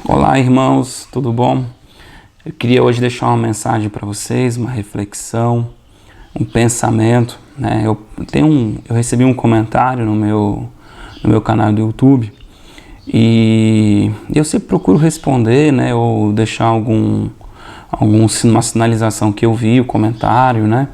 Olá, irmãos, tudo bom? Eu queria hoje deixar uma mensagem para vocês, uma reflexão, um pensamento, né? Eu recebi um comentário no meu canal do YouTube e eu sempre procuro responder, né? Ou deixar uma sinalização que eu vi o comentário, né?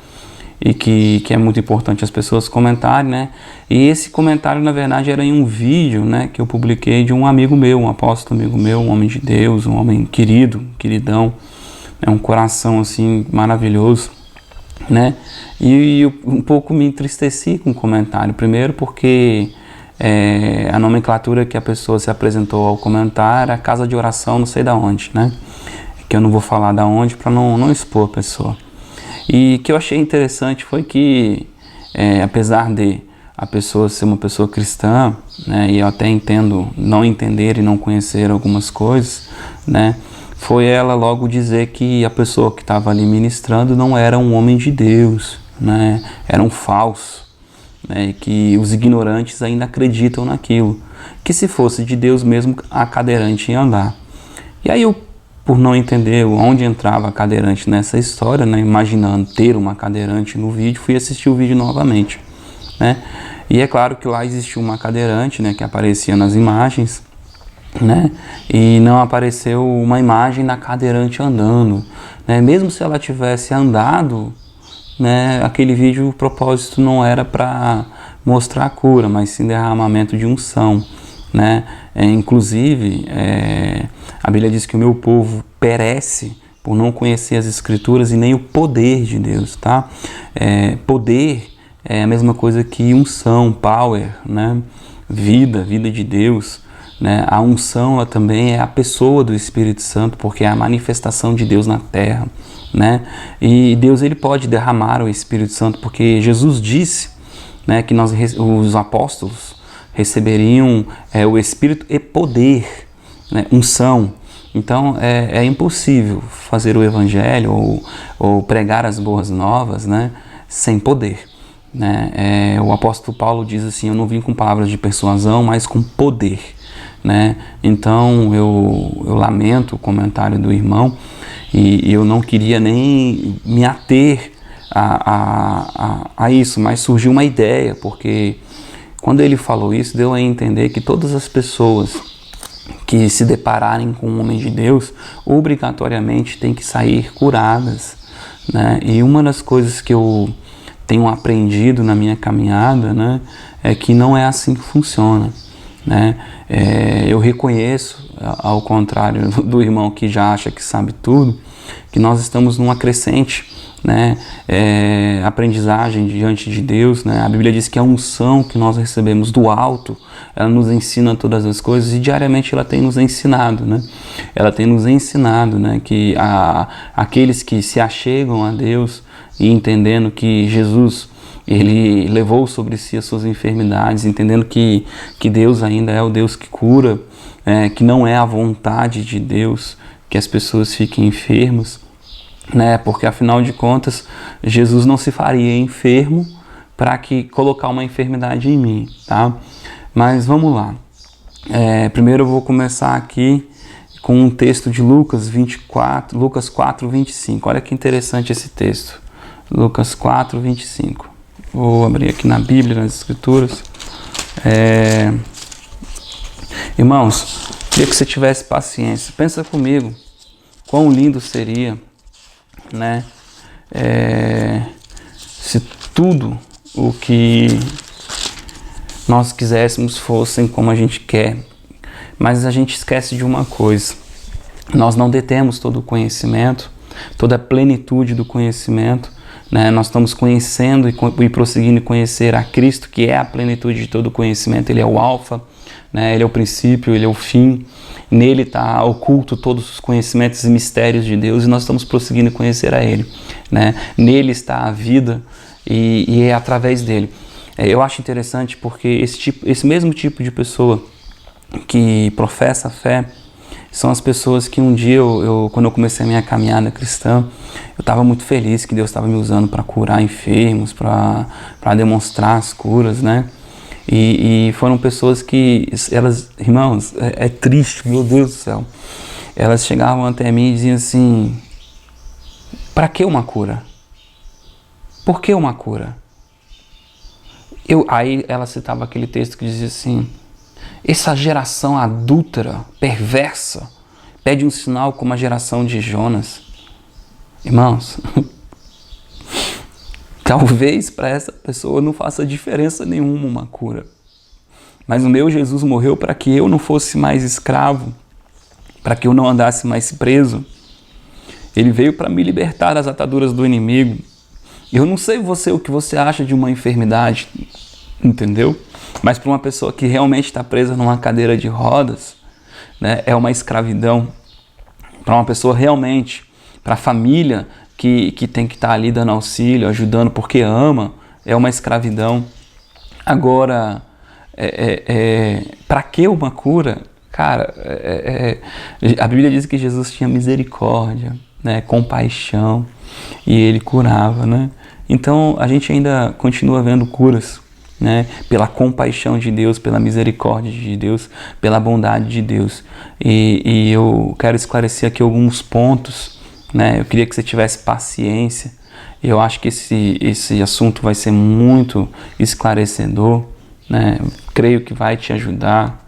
E que é muito importante as pessoas comentarem, né? E esse comentário, na verdade, era em um vídeo, né, que eu publiquei de um amigo meu, um apóstolo amigo meu, um homem de Deus, um homem querido, queridão, um coração, assim, maravilhoso, né? E eu um pouco me entristeci com o comentário, primeiro porque a nomenclatura que a pessoa se apresentou ao comentário era casa de oração não sei da onde, né? Que eu não vou falar da onde para não expor a pessoa. E o que eu achei interessante foi que, apesar de a pessoa ser uma pessoa cristã, né, e eu até entendo não entender e não conhecer algumas coisas, né, foi ela logo dizer que a pessoa que estava ali ministrando não era um homem de Deus, né, era um falso, né, e que os ignorantes ainda acreditam naquilo, que se fosse de Deus mesmo a cadeirante ia andar. E aí eu, por não entender onde entrava a cadeirante nessa história, né, imaginando ter uma cadeirante no vídeo, fui assistir o vídeo novamente, né? E é claro que lá existia uma cadeirante, né, que aparecia nas imagens, né? E não apareceu uma imagem da cadeirante andando, né? Mesmo se ela tivesse andado, né, aquele vídeo, o propósito não era para mostrar a cura, mas sim derramamento de unção, né? Inclusive, a Bíblia diz que o meu povo perece por não conhecer as Escrituras e nem o poder de Deus, tá? Poder é a mesma coisa que unção, power, né? Vida de Deus, né? A unção, ela também é a pessoa do Espírito Santo, porque é a manifestação de Deus na terra, né? E Deus, ele pode derramar o Espírito Santo, porque Jesus disse, né, que os apóstolos receberiam o Espírito e poder, né, unção. Então é impossível fazer o Evangelho ou pregar as boas novas, né, sem poder, né? O apóstolo Paulo diz assim: eu não vim com palavras de persuasão, mas com poder, né? Então eu lamento o comentário do irmão e eu não queria nem me ater a isso, mas surgiu uma ideia, porque quando ele falou isso, deu a entender que todas as pessoas que se depararem com um homem de Deus, obrigatoriamente têm que sair curadas, né? E uma das coisas que eu tenho aprendido na minha caminhada, né, é que não é assim que funciona, né? Eu reconheço, ao contrário do irmão que já acha que sabe tudo, que nós estamos numa crescente, né, aprendizagem diante de Deus, né? A Bíblia diz que a unção que nós recebemos do alto, ela nos ensina todas as coisas e diariamente ela tem nos ensinado, né? Ela tem nos ensinado, né, que aqueles que se achegam a Deus e entendendo que Jesus, ele levou sobre si as suas enfermidades, entendendo que Deus ainda é o Deus que cura, que não é a vontade de Deus que as pessoas fiquem enfermas, né? Porque afinal de contas Jesus não se faria enfermo para colocar uma enfermidade em mim, tá? Mas vamos lá. Primeiro eu vou começar aqui com um texto de Lucas 4, 25. Olha que interessante esse texto. Lucas 4, 25. Vou abrir aqui na Bíblia, nas Escrituras. Irmãos, queria que você tivesse paciência. Pensa comigo, quão lindo seria, né, se tudo o que nós quiséssemos fossem como a gente quer. Mas a gente esquece de uma coisa: nós não detemos todo o conhecimento, toda a plenitude do conhecimento, né? Nós estamos conhecendo e prosseguindo conhecer a Cristo, que é a plenitude de todo o conhecimento. Ele é o alfa, né? Ele é o princípio, ele é o fim. Nele está oculto todos os conhecimentos e mistérios de Deus, e nós estamos prosseguindo conhecer a Ele, né? Nele está a vida e é através dele. Eu acho interessante porque esse mesmo tipo de pessoa que professa a fé são as pessoas que um dia, quando eu comecei a minha caminhada cristã, eu estava muito feliz que Deus estava me usando para curar enfermos, para demonstrar as curas, né? E foram pessoas que, elas, irmãos, é triste, meu Deus do céu. Elas chegavam até mim e diziam assim: para que uma cura? Por que uma cura? Aí ela citava aquele texto que dizia assim: essa geração adúltera, perversa, pede um sinal como a geração de Jonas. Irmãos, talvez para essa pessoa não faça diferença nenhuma uma cura. Mas o meu Jesus morreu para que eu não fosse mais escravo, para que eu não andasse mais preso. Ele veio para me libertar das ataduras do inimigo. Eu não sei o que você acha de uma enfermidade, entendeu? Mas para uma pessoa que realmente está presa numa cadeira de rodas, né, é uma escravidão. Para uma pessoa realmente, para a família que tem que estar ali dando auxílio, ajudando porque ama, é uma escravidão. Agora, para que uma cura? Cara, a Bíblia diz que Jesus tinha misericórdia, né, compaixão, e ele curava, né? Então a gente ainda continua vendo curas, né, pela compaixão de Deus, pela misericórdia de Deus, pela bondade de Deus. E eu quero esclarecer aqui alguns pontos, né? Eu queria que você tivesse paciência. Eu acho que esse assunto vai ser muito esclarecedor, né? Creio que vai te ajudar,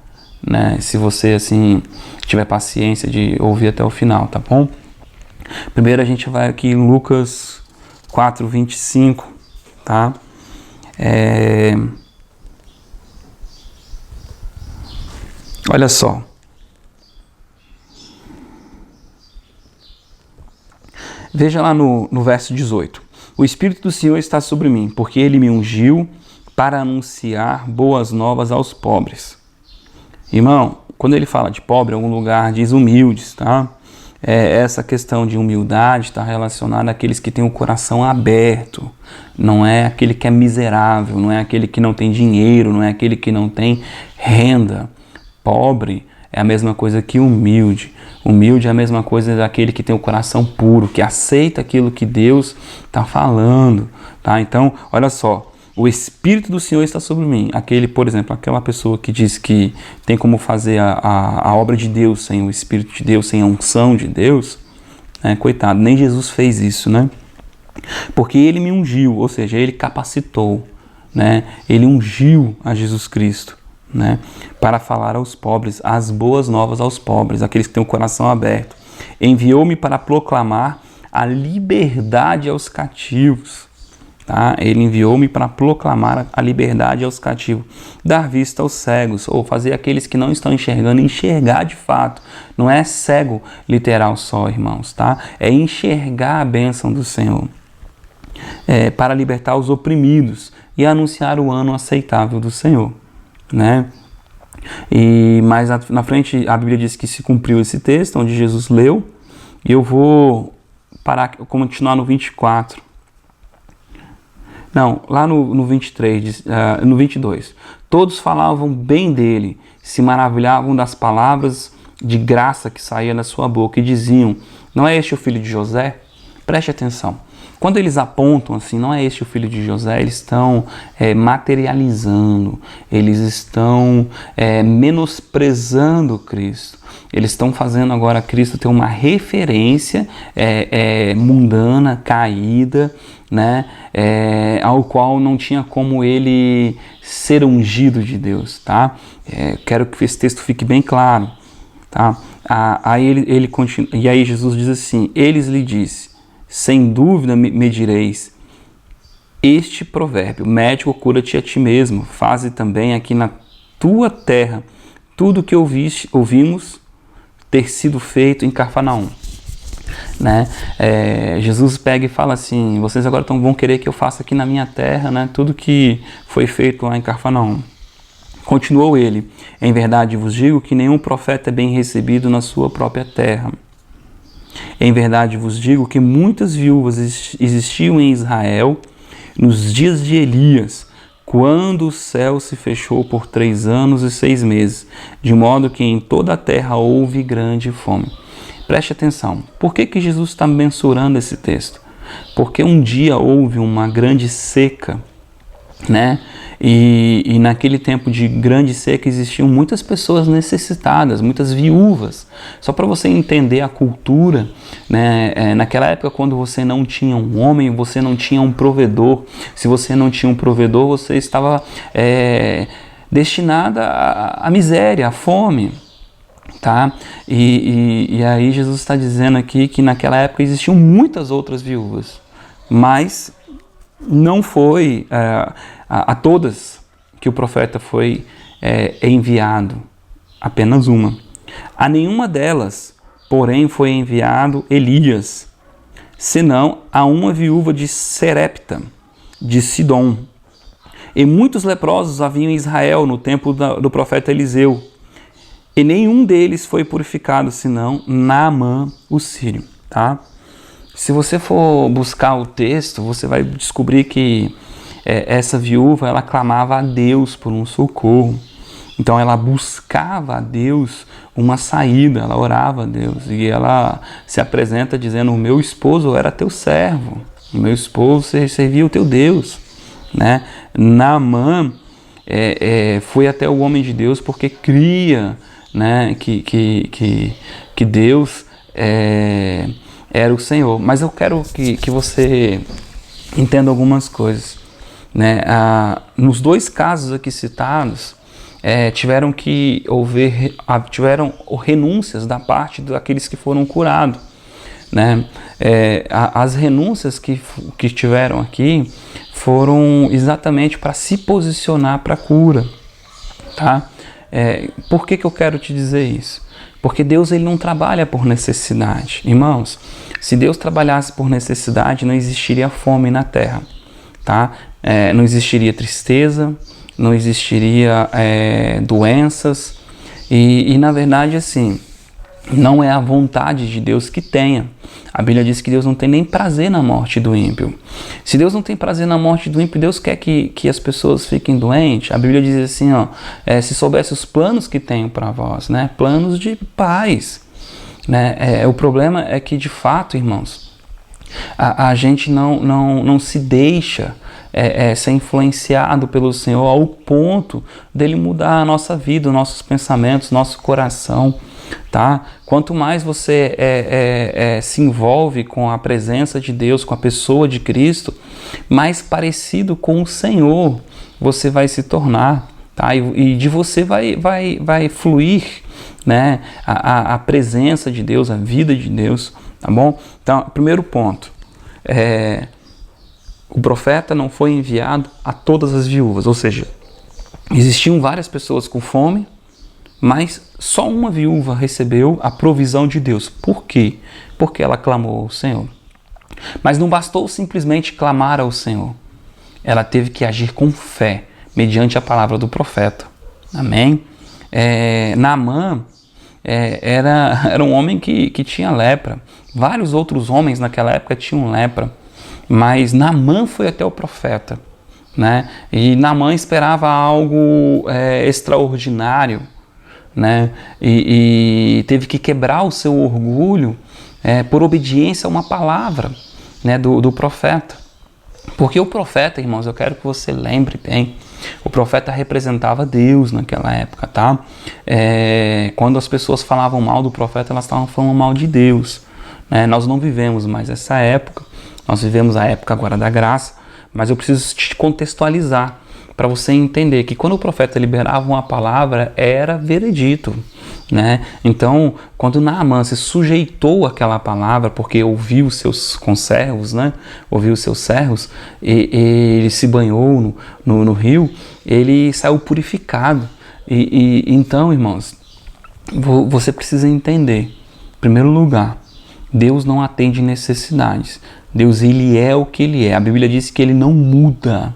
né? Se você assim tiver paciência de ouvir até o final, tá bom? Primeiro a gente vai aqui em Lucas 4:25, tá? Olha só. Veja lá no verso 18. O Espírito do Senhor está sobre mim, porque Ele me ungiu para anunciar boas novas aos pobres. Irmão, quando ele fala de pobre, em algum lugar diz humildes, tá? Essa questão de humildade está relacionada àqueles que têm o coração aberto. Não é aquele que é miserável, não é aquele que não tem dinheiro, não é aquele que não tem renda. Pobre é a mesma coisa que humilde. Humilde é a mesma coisa daquele que tem o coração puro, que aceita aquilo que Deus está falando, tá? Então, olha só, o Espírito do Senhor está sobre mim. Aquele, por exemplo, aquela pessoa que diz que tem como fazer a obra de Deus sem o Espírito de Deus, sem a unção de Deus, né? Coitado, nem Jesus fez isso, né? Porque Ele me ungiu, ou seja, Ele capacitou, né? Ele ungiu a Jesus Cristo, né, para falar aos pobres, as boas novas aos pobres, aqueles que têm o coração aberto. Enviou-me para proclamar a liberdade aos cativos. Tá? Ele enviou-me para proclamar a liberdade aos cativos, dar vista aos cegos, ou fazer aqueles que não estão enxergando enxergar de fato. Não é cego literal só, irmãos, tá? É enxergar a bênção do Senhor. Para libertar os oprimidos e anunciar o ano aceitável do Senhor, né? E mais na frente a Bíblia diz que se cumpriu esse texto onde Jesus leu, e eu vou continuar no 24. Não, lá no 23, no 22. Todos falavam bem dele, se maravilhavam das palavras de graça que saía da sua boca e diziam: não é este o filho de José? Preste atenção. Quando eles apontam assim, não é este o filho de José, eles estão materializando, eles estão menosprezando Cristo. Eles estão fazendo agora Cristo ter uma referência mundana, caída, né? Ao qual não tinha como ele ser ungido de Deus, tá? Quero que esse texto fique bem claro, tá? Aí ele continua, e aí Jesus diz assim: eles lhe disse: sem dúvida me direis este provérbio, médico, cura-te a ti mesmo, faze também aqui na tua terra tudo o que ouvimos ter sido feito em Cafarnaum. Né? Jesus pega e fala assim: vocês agora vão querer que eu faça aqui na minha terra, né, tudo que foi feito lá em Cafarnaum. Continuou ele: em verdade vos digo que nenhum profeta é bem recebido na sua própria terra. Em verdade vos digo que muitas viúvas existiam em Israel nos dias de Elias, quando o céu se fechou por 3 anos e 6 meses, de modo que em toda a terra houve grande fome. Preste atenção. Por que Jesus está mensurando esse texto? Porque um dia houve uma grande seca né? E naquele tempo de grande seca existiam muitas pessoas necessitadas, muitas viúvas. Só para você entender a cultura, né? Naquela época, quando você não tinha um homem, você não tinha um provedor. Se você não tinha um provedor, você estava destinada à miséria, à fome. Tá? E aí Jesus está dizendo aqui que naquela época existiam muitas outras viúvas, mas não foi a todas que o profeta foi enviado, apenas uma. A nenhuma delas, porém, foi enviado Elias, senão a uma viúva de Serepta, de Sidom. E muitos leprosos haviam em Israel no tempo do profeta Eliseu, e nenhum deles foi purificado, senão Naamã, o sírio. Tá? Se você for buscar o texto, você vai descobrir que essa viúva, ela clamava a Deus por um socorro. Então ela buscava a Deus uma saída, ela orava a Deus. E ela se apresenta dizendo: o meu esposo era teu servo, o meu esposo servia o teu Deus. Né? Naamã foi até o homem de Deus porque cria, né, que Deus era o Senhor. Mas eu quero que você entenda algumas coisas. Né? Nos dois casos aqui citados, tiveram renúncias da parte daqueles que foram curados. Né? As renúncias que tiveram aqui foram exatamente para se posicionar para a cura. Tá? Por que eu quero te dizer isso? Porque Deus, ele não trabalha por necessidade. Irmãos, se Deus trabalhasse por necessidade, não existiria fome na terra. Tá? Não existiria tristeza, não existiria doenças. E na verdade, assim, não é a vontade de Deus que tenha. A Bíblia diz que Deus não tem nem prazer na morte do ímpio. Se Deus não tem prazer na morte do ímpio, Deus quer que as pessoas fiquem doentes. A Bíblia diz assim, se soubesse os planos que tenho para vós, né? Planos de paz. Né? O problema é que, de fato, irmãos, a gente não se deixa ser influenciado pelo Senhor ao ponto dele mudar a nossa vida, os nossos pensamentos, nosso coração. Tá? Quanto mais você se envolve com a presença de Deus, com a pessoa de Cristo, mais parecido com o Senhor você vai se tornar. Tá? E de você vai fluir, né, a presença de Deus, a vida de Deus. Tá bom? Então, primeiro ponto, o profeta não foi enviado a todas as viúvas, ou seja, existiam várias pessoas com fome, mas só uma viúva recebeu a provisão de Deus. Por quê? Porque ela clamou ao Senhor. Mas não bastou simplesmente clamar ao Senhor. Ela teve que agir com fé, mediante a palavra do profeta. Amém? Naamã era um homem que tinha lepra. Vários outros homens naquela época tinham lepra. Mas Naamã foi até o profeta. Né? E Naamã esperava algo extraordinário. Né? E teve que quebrar o seu orgulho por obediência a uma palavra, né, do profeta. Porque o profeta, irmãos, eu quero que você lembre bem, o profeta representava Deus naquela época, tá? Quando as pessoas falavam mal do profeta, elas estavam falando mal de Deus. Né? Nós não vivemos mais essa época, nós vivemos a época agora da graça, mas eu preciso te contextualizar para você entender que quando o profeta liberava uma palavra, era veredito. Né? Então, quando Naamã se sujeitou àquela palavra, porque ouviu seus conservos, né? Ouviu seus servos, e ele se banhou no rio, ele saiu purificado. Então, irmãos, você precisa entender, em primeiro lugar, Deus não atende necessidades. Deus, ele é o que ele é. A Bíblia diz que ele não muda.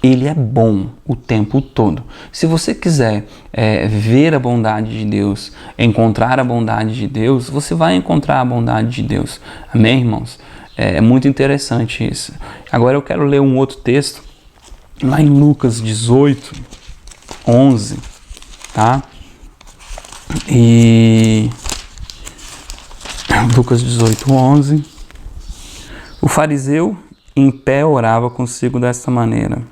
Ele é bom o tempo todo. Se você quiser ver a bondade de Deus, encontrar a bondade de Deus, você vai encontrar a bondade de Deus. Amém, irmãos? É muito interessante isso. Agora eu quero ler um outro texto, lá em Lucas 18, 11, tá? E Lucas 18, 11. O fariseu em pé orava consigo desta maneira: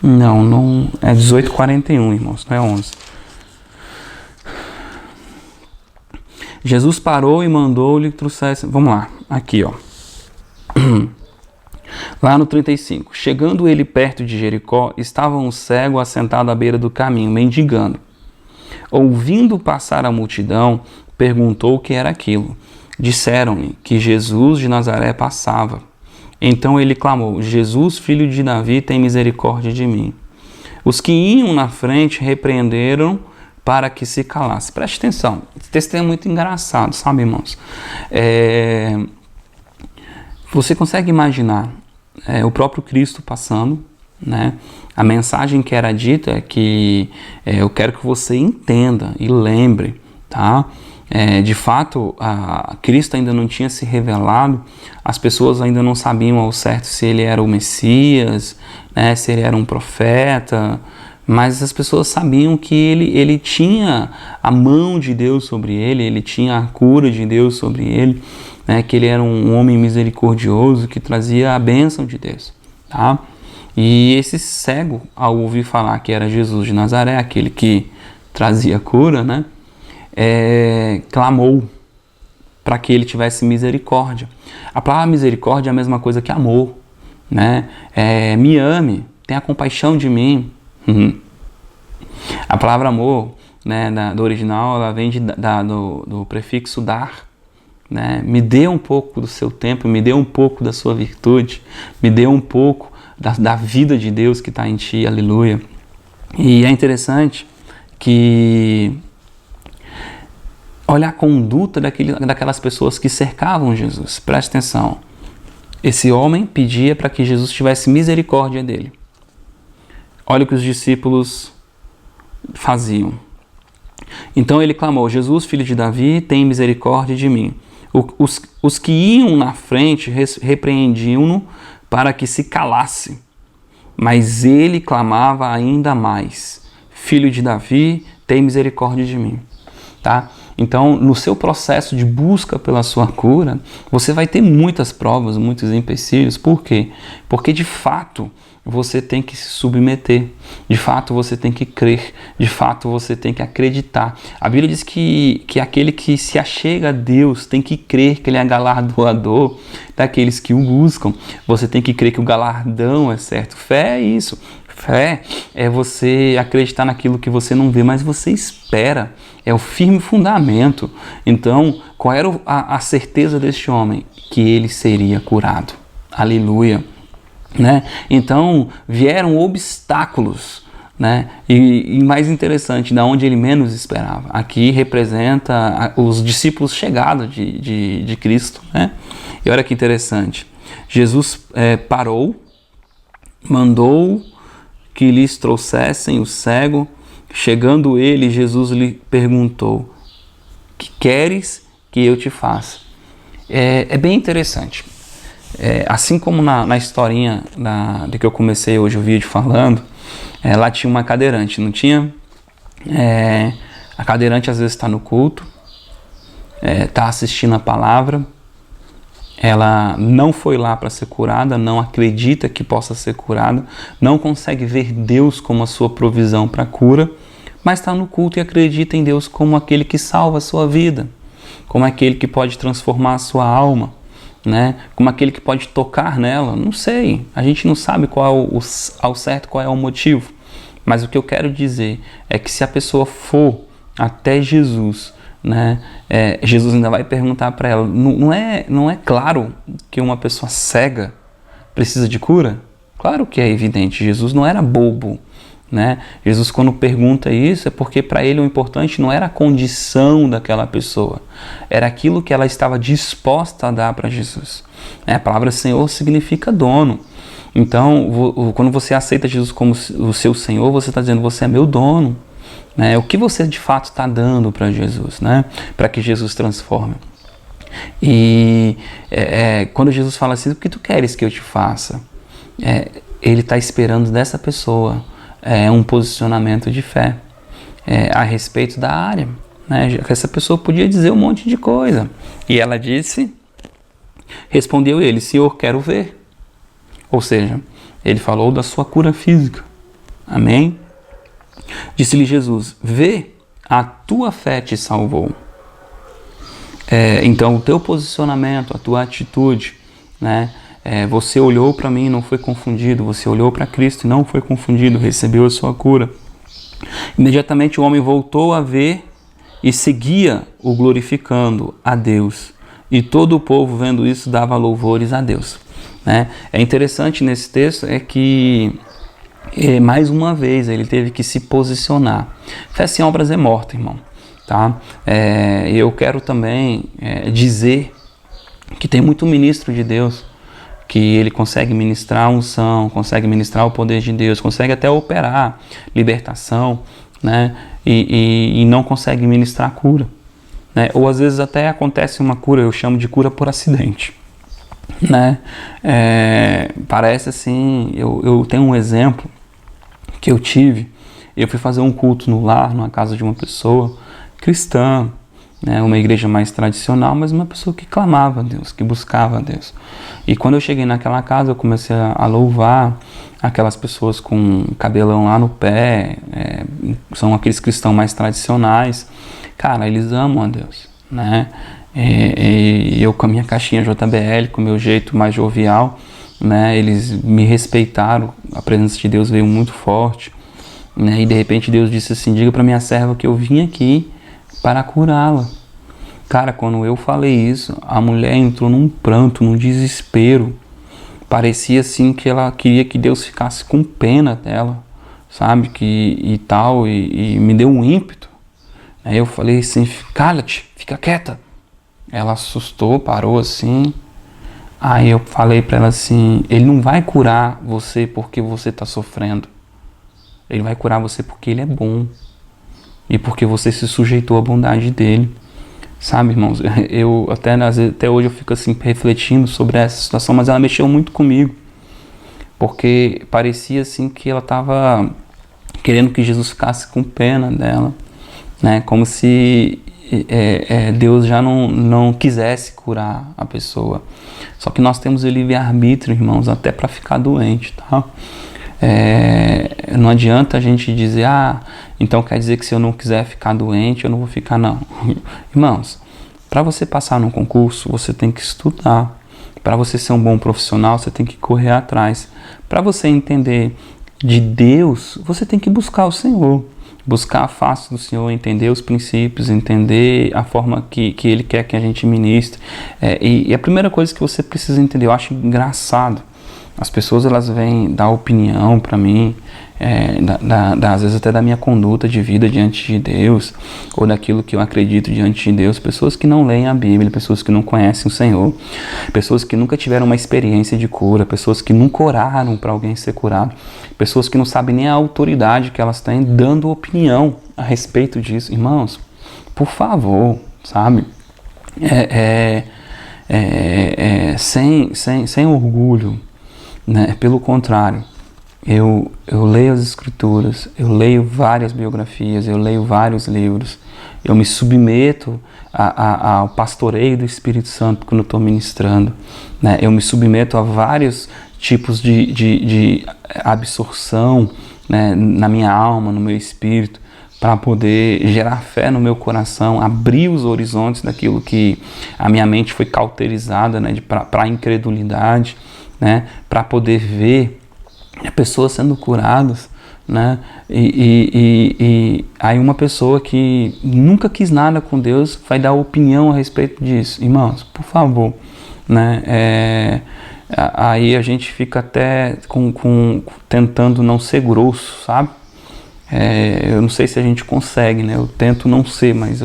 Não é 18:41, irmãos, não é 11. Jesus parou e mandou-lhe que trouxesse... Vamos lá, aqui, ó. Lá no 35. Chegando ele perto de Jericó, estava um cego assentado à beira do caminho, mendigando. Ouvindo passar a multidão, perguntou o que era aquilo. Disseram-lhe que Jesus de Nazaré passava. Então ele clamou: Jesus, filho de Davi, tem misericórdia de mim. Os que iam na frente repreenderam para que se calasse. Preste atenção, esse texto é muito engraçado, sabe, irmãos? Você consegue imaginar o próprio Cristo passando, né? A mensagem que era dita é que eu quero que você entenda e lembre, tá? De fato, Cristo ainda não tinha se revelado, as pessoas ainda não sabiam ao certo se ele era o Messias, né, se ele era um profeta, mas as pessoas sabiam que ele tinha a mão de Deus sobre ele, ele tinha a cura de Deus sobre ele, né, que ele era um homem misericordioso que trazia a bênção de Deus, tá? E esse cego, ao ouvir falar que era Jesus de Nazaré, aquele que trazia cura, né, clamou para que ele tivesse misericórdia. A palavra misericórdia é a mesma coisa que amor, né? Me ame, tenha compaixão de mim. A palavra amor, né, do original, ela vem do prefixo dar, né? Me dê um pouco do seu tempo, me dê um pouco da sua virtude, me dê um pouco da vida de Deus que está em ti, aleluia. E é interessante que olha a conduta daquelas pessoas que cercavam Jesus. Preste atenção. Esse homem pedia para que Jesus tivesse misericórdia dele. Olha o que os discípulos faziam. Então ele clamou: Jesus, filho de Davi, tem misericórdia de mim. Os que iam na frente repreendiam-no para que se calasse. Mas ele clamava ainda mais: Filho de Davi, tem misericórdia de mim. Tá? Então, no seu processo de busca pela sua cura, você vai ter muitas provas, muitos empecilhos. Por quê? Porque, de fato, você tem que se submeter. De fato, você tem que crer. De fato, você tem que acreditar. A Bíblia diz que aquele que se achega a Deus tem que crer que Ele é galardoador daqueles que o buscam. Você tem que crer que o galardão é certo. Fé é isso. Fé é você acreditar naquilo que você não vê, mas você espera. É o firme fundamento. Então, qual era a certeza deste homem? Que ele seria curado. Aleluia. Né? Então, vieram obstáculos, né? E mais interessante, da onde ele menos esperava. Aqui representa os discípulos chegados de Cristo, né? E olha que interessante. Jesus parou, mandou que lhes trouxessem o cego. Chegando ele, Jesus lhe perguntou: que queres que eu te faça? É bem interessante. Assim como na historinha de que eu comecei hoje o vídeo falando, lá tinha uma cadeirante, não tinha? A cadeirante às vezes está no culto, está assistindo a palavra, ela não foi lá para ser curada, não acredita que possa ser curada, não consegue ver Deus como a sua provisão para a cura, mas está no culto e acredita em Deus como aquele que salva a sua vida, como aquele que pode transformar a sua alma, né? Como aquele que pode tocar nela. Não sei, a gente não sabe ao certo qual é o motivo, mas o que eu quero dizer é que se a pessoa for até Jesus, né, Jesus ainda vai perguntar para ela: não é claro que uma pessoa cega precisa de cura? Claro que é evidente, Jesus não era bobo, né? Jesus, quando pergunta isso, é porque para ele o importante não era a condição daquela pessoa, era aquilo que ela estava disposta a dar para Jesus. A palavra Senhor significa dono. Então, quando você aceita Jesus como o seu Senhor, você está dizendo: você é meu dono. O que você de fato está dando para Jesus, né? Para que Jesus transforme. E quando Jesus fala assim: o que tu queres que eu te faça? Ele está esperando dessa pessoa um posicionamento de fé a respeito da área, né? Já que essa pessoa podia dizer um monte de coisa. E ela respondeu ele: Senhor, quero ver. Ou seja, ele falou da sua cura física. Amém? Disse-lhe Jesus: vê, a tua fé te salvou. Então o teu posicionamento, a tua atitude, né? Você olhou para mim e não foi confundido, você olhou para Cristo e não foi confundido, recebeu a sua cura. Imediatamente o homem voltou a ver e seguia o glorificando a Deus. E todo o povo, vendo isso, dava louvores a Deus. Né? É interessante nesse texto que, mais uma vez, ele teve que se posicionar. Fé sem obras é morta, irmão. Tá? Eu quero também dizer que tem muito ministro de Deus que ele consegue ministrar a unção, consegue ministrar o poder de Deus, consegue até operar libertação, né? E não consegue ministrar a cura, né? Ou às vezes até acontece uma cura, eu chamo de cura por acidente, né? Parece assim, eu tenho um exemplo que eu tive. Eu fui fazer um culto no lar, numa casa de uma pessoa cristã, né, uma igreja mais tradicional, mas uma pessoa que clamava a Deus, que buscava a Deus. E quando eu cheguei naquela casa, eu comecei a louvar aquelas pessoas com cabelão lá no pé, são aqueles cristãos mais tradicionais. Cara, eles amam a Deus, né? E eu com a minha caixinha JBL, com o meu jeito mais jovial, né, eles me respeitaram, a presença de Deus veio muito forte, né, e de repente Deus disse assim: diga para minha serva que eu vim aqui para curá-la. Cara, quando eu falei isso, a mulher entrou num pranto, num desespero. Parecia assim que ela queria que Deus ficasse com pena dela, sabe? E me deu um ímpeto. Aí eu falei assim: cala-te, fica quieta. Ela assustou, parou assim. Aí eu falei para ela assim: ele não vai curar você porque você está sofrendo. Ele vai curar você porque ele é bom. E porque você se sujeitou à bondade dele. Sabe, irmãos, eu até hoje eu fico assim refletindo sobre essa situação, mas ela mexeu muito comigo. Porque parecia assim que ela estava querendo que Jesus ficasse com pena dela, né? Como se Deus já não quisesse curar a pessoa. Só que nós temos o livre-arbítrio, irmãos, até para ficar doente, tá? Não adianta a gente dizer: então quer dizer que se eu não quiser ficar doente, eu não vou ficar, não. Irmãos, para você passar num concurso, você tem que estudar. Para você ser um bom profissional, você tem que correr atrás. Para você entender de Deus, você tem que buscar o Senhor. Buscar a face do Senhor, entender os princípios, entender a forma que Ele quer que a gente ministre. E a primeira coisa que você precisa entender, eu acho engraçado, as pessoas elas vêm dar opinião para mim, às vezes até da minha conduta de vida diante de Deus, ou daquilo que eu acredito diante de Deus. Pessoas que não leem a Bíblia, pessoas que não conhecem o Senhor, pessoas que nunca tiveram uma experiência de cura, pessoas que nunca oraram para alguém ser curado, pessoas que não sabem nem a autoridade que elas têm dando opinião a respeito disso. Irmãos, por favor, sabe? Sem orgulho, né? Pelo contrário, eu leio as Escrituras, eu leio várias biografias, eu leio vários livros, eu me submeto ao pastoreio do Espírito Santo quando eu estou ministrando, né? Eu me submeto a vários tipos de absorção, né, na minha alma, no meu espírito, para poder gerar fé no meu coração, abrir os horizontes daquilo que a minha mente foi cauterizada, né, para a incredulidade, né, para poder ver pessoas sendo curadas, né, e aí uma pessoa que nunca quis nada com Deus vai dar opinião a respeito disso. Irmãos, por favor, né, aí a gente fica até tentando não ser grosso, sabe? Eu não sei se a gente consegue, né? Eu tento não ser, mas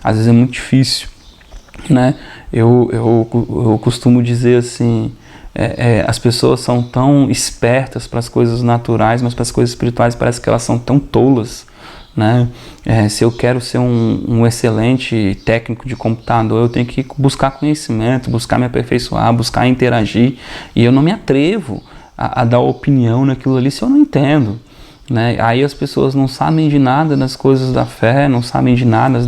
às vezes é muito difícil, né? Eu costumo dizer assim, as pessoas são tão espertas para as coisas naturais, mas para as coisas espirituais parece que elas são tão tolas, né? Se eu quero ser um excelente técnico de computador, eu tenho que buscar conhecimento, buscar me aperfeiçoar, buscar interagir, e eu não me atrevo a dar opinião naquilo ali se eu não entendo, né? Aí as pessoas não sabem de nada das coisas da fé, não sabem de nada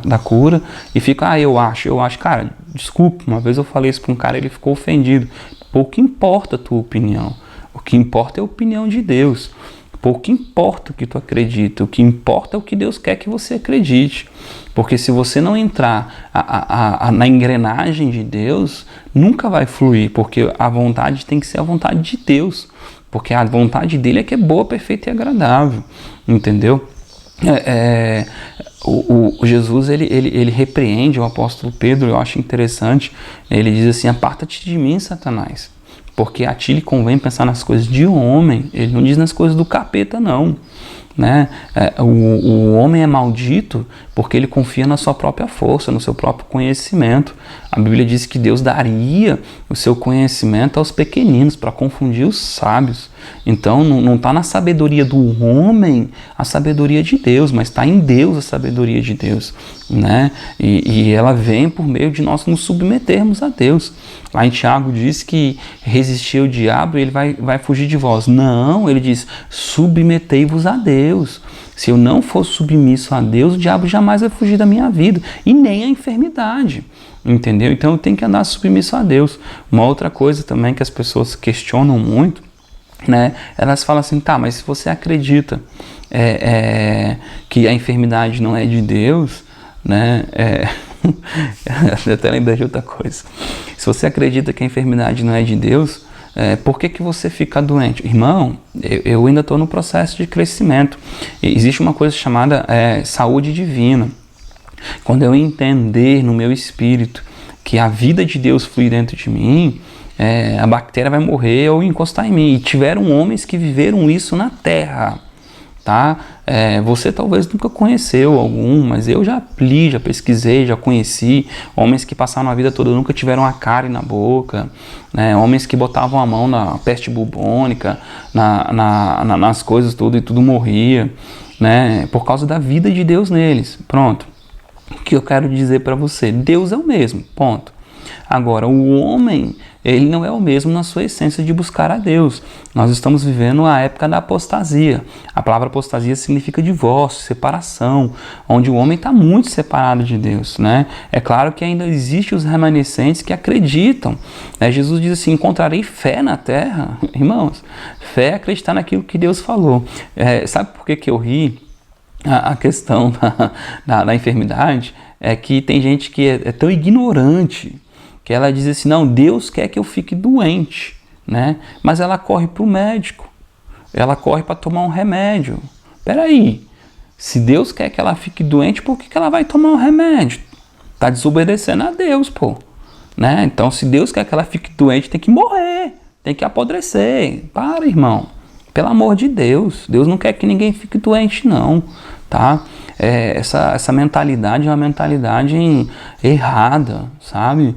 da cura, e ficam, eu acho. Cara, desculpa, uma vez eu falei isso para um cara, ele ficou ofendido. Pouco importa a tua opinião, o que importa é a opinião de Deus. Pouco importa o que tu acredita, o que importa é o que Deus quer que você acredite. Porque se você não entrar na engrenagem de Deus, nunca vai fluir, porque a vontade tem que ser a vontade de Deus. Porque a vontade dele é que é boa, perfeita e agradável, entendeu? O Jesus ele repreende o apóstolo Pedro, eu acho interessante. Ele diz assim: aparta-te de mim, Satanás, porque a ti lhe convém pensar nas coisas de homem. Ele não diz nas coisas do capeta, não, né? O homem é maldito porque ele confia na sua própria força, no seu próprio conhecimento. A Bíblia diz que Deus daria o seu conhecimento aos pequeninos para confundir os sábios. Então não está na sabedoria do homem a sabedoria de Deus, mas está em Deus a sabedoria de Deus, né? E ela vem por meio de nós nos submetermos a Deus. Lá em Tiago diz que resistir ao diabo e ele vai fugir de vós. Não, ele diz: submetei-vos a Deus. Se eu não for submisso a Deus, o diabo jamais vai fugir da minha vida, e nem a enfermidade, entendeu? Então eu tenho que andar submisso a Deus. Uma outra coisa também que as pessoas questionam muito, né? Elas falam assim: tá, mas se você acredita que a enfermidade não é de Deus, né? Eu até lembrei de outra coisa. Se você acredita que a enfermidade não é de Deus, por que você fica doente? Irmão, eu ainda estou no processo de crescimento. Existe uma coisa chamada saúde divina. Quando eu entender no meu espírito que a vida de Deus flui dentro de mim, a bactéria vai morrer ou encostar em mim. E tiveram homens que viveram isso na terra, tá? Você talvez nunca conheceu algum, mas eu já li, já pesquisei, já conheci homens que passaram a vida toda, nunca tiveram a cárie na boca, né? Homens que botavam a mão na peste bubônica, nas coisas tudo, e tudo morria, né? Por causa da vida de Deus neles. Pronto. O que eu quero dizer para você? Deus é o mesmo, ponto. Agora, o homem, ele não é o mesmo na sua essência de buscar a Deus. Nós estamos vivendo a época da apostasia. A palavra apostasia significa divórcio, separação, onde o homem está muito separado de Deus, né? É claro que ainda existem os remanescentes que acreditam, né? Jesus diz assim: encontrarei fé na terra. Irmãos, fé é acreditar naquilo que Deus falou. Sabe por que eu ri? A questão da enfermidade é que tem gente que é tão ignorante que ela diz assim: não, Deus quer que eu fique doente, né? Mas ela corre para o médico, ela corre para tomar um remédio. Peraí, se Deus quer que ela fique doente, por que ela vai tomar um remédio? Tá desobedecendo a Deus, pô, né? Então, se Deus quer que ela fique doente, tem que morrer, tem que apodrecer. Para, irmão, pelo amor de Deus, Deus não quer que ninguém fique doente, não, tá? Essa mentalidade é uma mentalidade errada, sabe?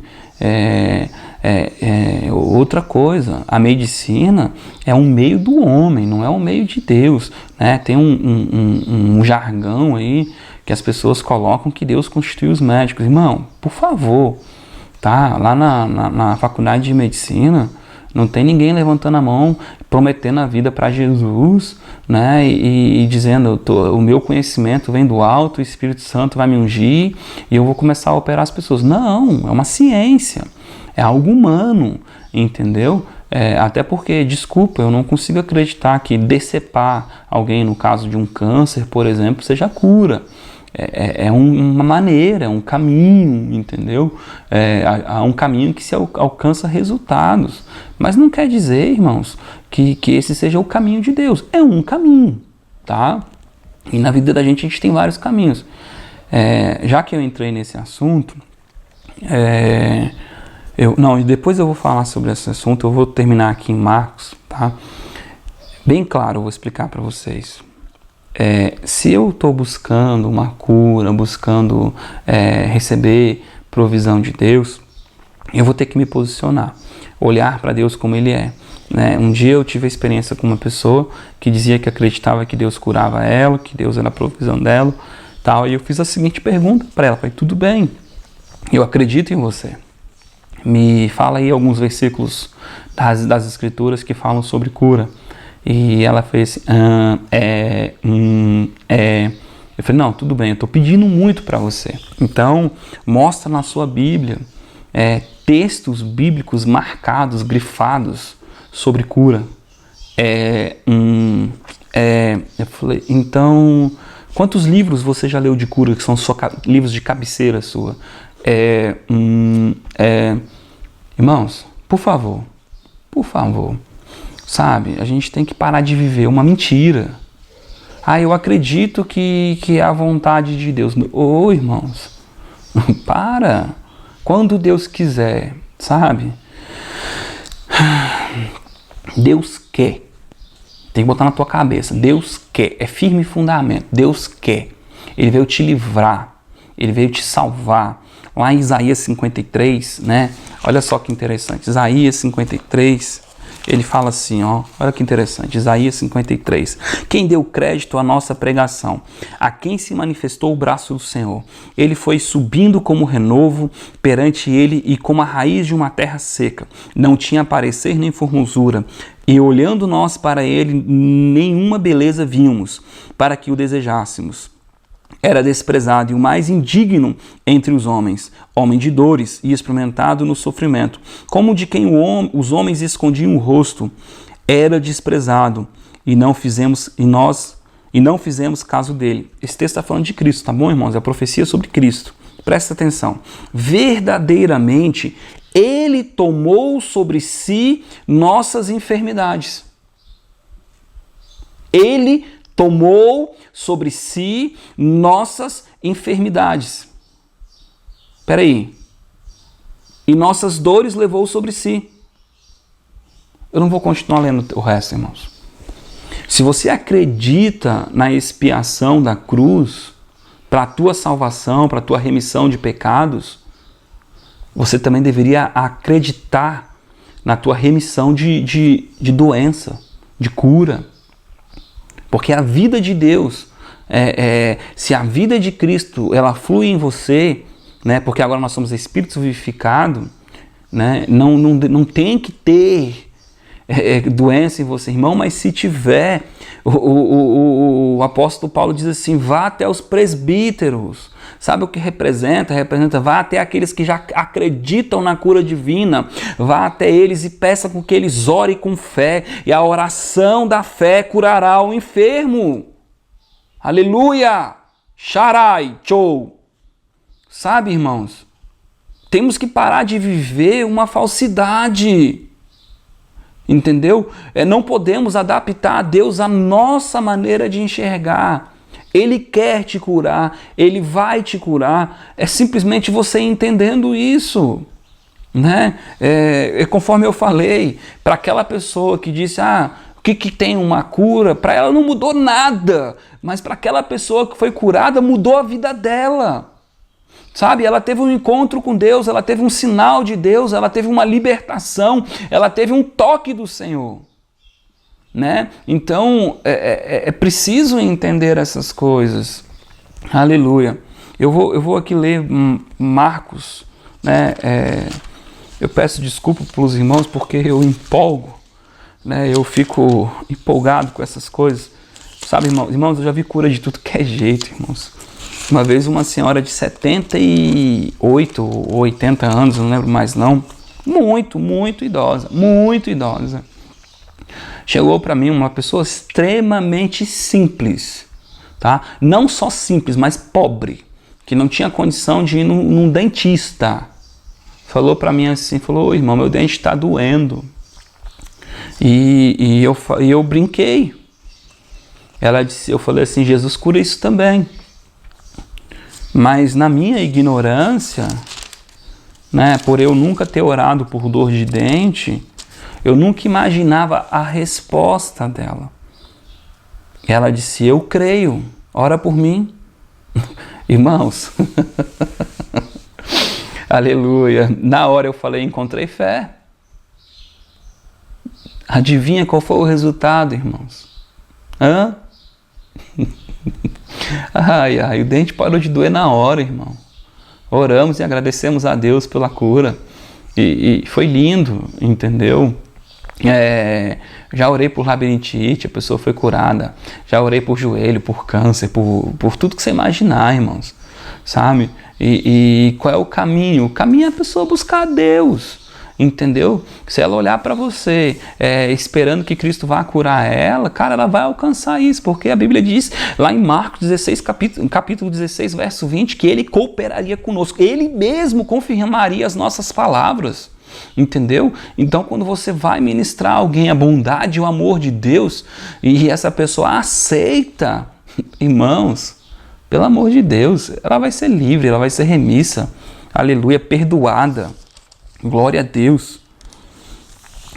Outra coisa, a medicina é um meio do homem, não é um meio de Deus, né? Tem um jargão aí que as pessoas colocam que Deus constitui os médicos. Irmão, por favor, tá? Lá na faculdade de medicina não tem ninguém levantando a mão, prometendo a vida para Jesus, né? E dizendo: o meu conhecimento vem do alto, o Espírito Santo vai me ungir e eu vou começar a operar as pessoas. Não, é uma ciência, é algo humano, entendeu? Até porque, desculpa, eu não consigo acreditar que decepar alguém no caso de um câncer, por exemplo, seja cura. Uma maneira, é um caminho, entendeu? Há um caminho que se alcança resultados. Mas não quer dizer, irmãos, que esse seja o caminho de Deus. É um caminho, tá? E na vida da gente a gente tem vários caminhos. Já que eu entrei nesse assunto, depois eu vou falar sobre esse assunto, eu vou terminar aqui em Marcos, tá? Bem claro, eu vou explicar para vocês. Se eu estou buscando uma cura, buscando receber provisão de Deus, eu vou ter que me posicionar, olhar para Deus como Ele é, né? Um dia eu tive a experiência com uma pessoa que dizia que acreditava que Deus curava ela, que Deus era a provisão dela, tal, e eu fiz a seguinte pergunta para ela: falei, tudo bem, eu acredito em você, me fala aí alguns versículos das Escrituras que falam sobre cura. E ela fez assim, Eu falei: não, tudo bem, eu estou pedindo muito para você. Então, mostra na sua Bíblia textos bíblicos marcados, grifados sobre cura. falei, então, quantos livros você já leu de cura, que são só livros de cabeceira sua? Irmãos, por favor, sabe, a gente tem que parar de viver uma mentira. Eu acredito que é a vontade de Deus. Irmãos, para. Quando Deus quiser, sabe? Deus quer. Tem que botar na tua cabeça. Deus quer. É firme fundamento. Deus quer. Ele veio te livrar. Ele veio te salvar. Lá em Isaías 53, né? Olha só que interessante. Isaías 53, ele fala assim, ó. Olha que interessante. Isaías 53. Quem deu crédito à nossa pregação? A quem se manifestou o braço do Senhor? Ele foi subindo como renovo perante ele e como a raiz de uma terra seca. Não tinha parecer nem formosura. E olhando nós para ele, nenhuma beleza víamos, para que o desejássemos. Era desprezado e o mais indigno entre os homens, homem de dores e experimentado no sofrimento, como de quem os homens escondiam o rosto. Era desprezado e não fizemos caso dele. Esse texto está falando de Cristo, tá bom, irmãos? É a profecia sobre Cristo. Presta atenção. Verdadeiramente, ele tomou sobre si nossas enfermidades. Ele tomou sobre si nossas enfermidades. Espera aí. E nossas dores levou sobre si. Eu não vou continuar lendo o resto, irmãos. Se você acredita na expiação da cruz, para a tua salvação, para a tua remissão de pecados, você também deveria acreditar na tua remissão de doença, de cura. Porque a vida de Deus, se a vida de Cristo ela flui em você, né, porque agora nós somos espíritos vivificados, né, não tem que ter doença em você, irmão, mas se tiver, o apóstolo Paulo diz assim, vá até os presbíteros. Sabe o que representa? Representa, vá até aqueles que já acreditam na cura divina, vá até eles e peça com que eles orem com fé, e a oração da fé curará o enfermo. Aleluia! Sharai, Chou. Sabe, irmãos, temos que parar de viver uma falsidade. Entendeu? Não podemos adaptar a Deus a nossa maneira de enxergar. Ele quer te curar, Ele vai te curar. É simplesmente você entendendo isso, né? Conforme eu falei, para aquela pessoa que disse, o que tem uma cura? Para ela não mudou nada, mas para aquela pessoa que foi curada, mudou a vida dela. Sabe, ela teve um encontro com Deus, ela teve um sinal de Deus, ela teve uma libertação, ela teve um toque do Senhor. Né? Então, é preciso entender essas coisas. Aleluia. Eu vou aqui ler Marcos. Né? Eu peço desculpa pelos irmãos porque eu empolgo. Né? Eu fico empolgado com essas coisas. Sabe, irmãos, eu já vi cura de tudo que é jeito, irmãos. Uma vez uma senhora de 78 ou 80 anos, não lembro mais não, muito idosa, chegou para mim uma pessoa extremamente simples, tá? Não só simples, mas pobre, que não tinha condição de ir num dentista. Falou para mim assim, falou, irmão, meu dente está doendo. E eu brinquei. Ela disse, eu falei assim, Jesus cura isso também. Mas na minha ignorância, né, por eu nunca ter orado por dor de dente, eu nunca imaginava a resposta dela. Ela disse, eu creio, ora por mim. Irmãos, aleluia, na hora eu falei, encontrei fé. Adivinha qual foi o resultado, irmãos? O dente parou de doer na hora, irmão. Oramos e agradecemos a Deus pela cura. E foi lindo, entendeu? Já orei por labirintite, a pessoa foi curada. Já orei por joelho, por câncer, por tudo que você imaginar, irmãos. Sabe? E qual é o caminho? O caminho é a pessoa buscar a Deus. entendeu? Se ela olhar para você esperando que Cristo vá curar ela, cara, ela vai alcançar isso, porque a Bíblia diz lá em Marcos 16, capítulo 16, verso 20, que ele cooperaria conosco, ele mesmo confirmaria as nossas palavras, entendeu? Então, quando você vai ministrar a alguém a bondade e o amor de Deus, e essa pessoa aceita, irmãos, pelo amor de Deus, ela vai ser livre, ela vai ser remissa, aleluia, perdoada, glória a Deus.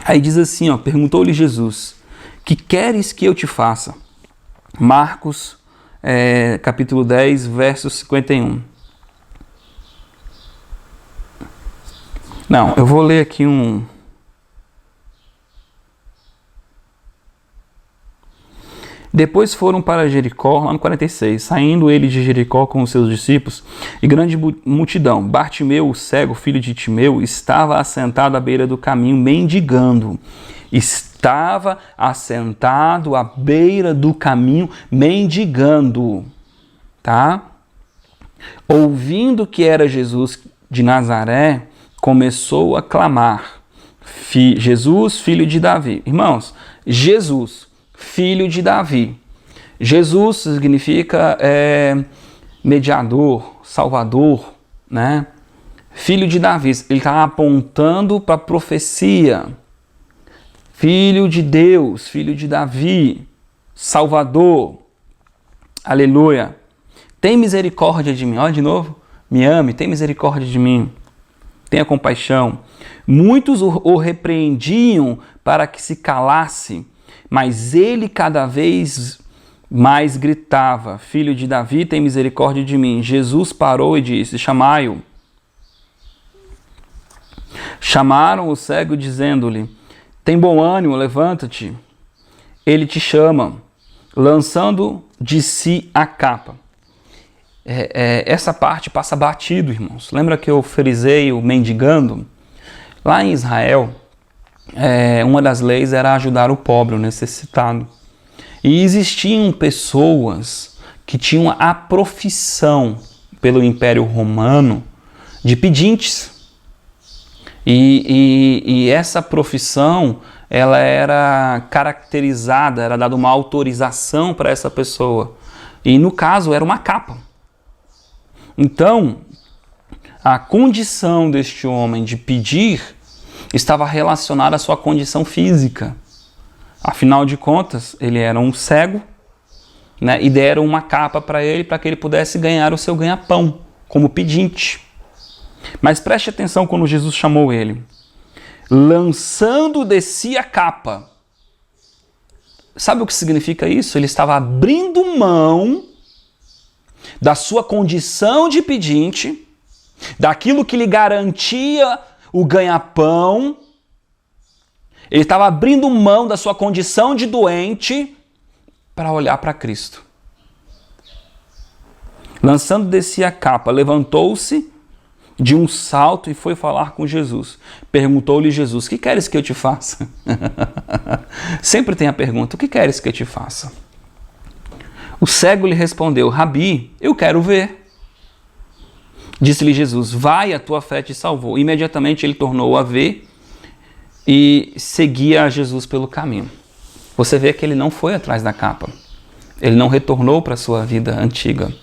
Aí diz assim, ó, perguntou-lhe Jesus, que queres que eu te faça? Marcos, capítulo 10, verso 51. Não, eu vou ler aqui um... Depois foram para Jericó, lá no 46, saindo ele de Jericó com os seus discípulos e grande multidão. Bartimeu, o cego, filho de Timeu, estava assentado à beira do caminho, mendigando. Estava assentado à beira do caminho, mendigando. Tá? Ouvindo que era Jesus de Nazaré, começou a clamar. Jesus, filho de Davi. Irmãos, Jesus, filho de Davi. Jesus significa mediador, salvador, né? Filho de Davi. Ele está apontando para a profecia. Filho de Deus, filho de Davi, salvador. Aleluia. Tem misericórdia de mim. Olha de novo. Me ame, tem misericórdia de mim. Tenha compaixão. Muitos o repreendiam para que se calasse, mas ele cada vez mais gritava, filho de Davi, tem misericórdia de mim. Jesus parou e disse, chamai-o. Chamaram o cego dizendo-lhe, tem bom ânimo, levanta-te. Ele te chama, lançando de si a capa. Essa parte passa batido, irmãos. Lembra que eu frisei o mendigando? Lá em Israel, uma das leis era ajudar o pobre, o necessitado. E existiam pessoas que tinham a profissão pelo Império Romano de pedintes. E essa profissão, ela era caracterizada, era dada uma autorização para essa pessoa. E no caso, era uma capa. Então, a condição deste homem de pedir estava relacionada à sua condição física. Afinal de contas, ele era um cego, né, e deram uma capa para que ele pudesse ganhar o seu ganha-pão, como pedinte. Mas preste atenção quando Jesus chamou ele. Lançando de si a capa. Sabe o que significa isso? Ele estava abrindo mão da sua condição de pedinte, daquilo que lhe garantia o ganha-pão. Ele estava abrindo mão da sua condição de doente para olhar para Cristo. Lançando de si a capa, levantou-se de um salto e foi falar com Jesus. Perguntou-lhe Jesus, que queres que eu te faça? Sempre tem a pergunta, o que queres que eu te faça? O cego lhe respondeu, Rabi, eu quero ver. Disse-lhe Jesus, vai, a tua fé te salvou. Imediatamente ele tornou a ver e seguia a Jesus pelo caminho. Você vê que ele não foi atrás da capa. Ele não retornou para a sua vida antiga.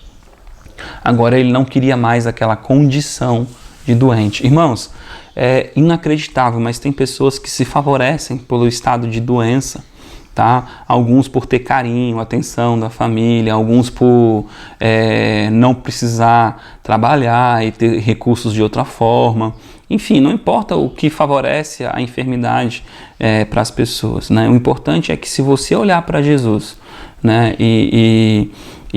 Agora ele não queria mais aquela condição de doente. Irmãos, é inacreditável, mas tem pessoas que se favorecem pelo estado de doença. Tá? Alguns por ter carinho, atenção da família, alguns por não precisar trabalhar e ter recursos de outra forma. Enfim, não importa o que favorece a enfermidade para as pessoas, né? O importante é que se você olhar para Jesus, né, e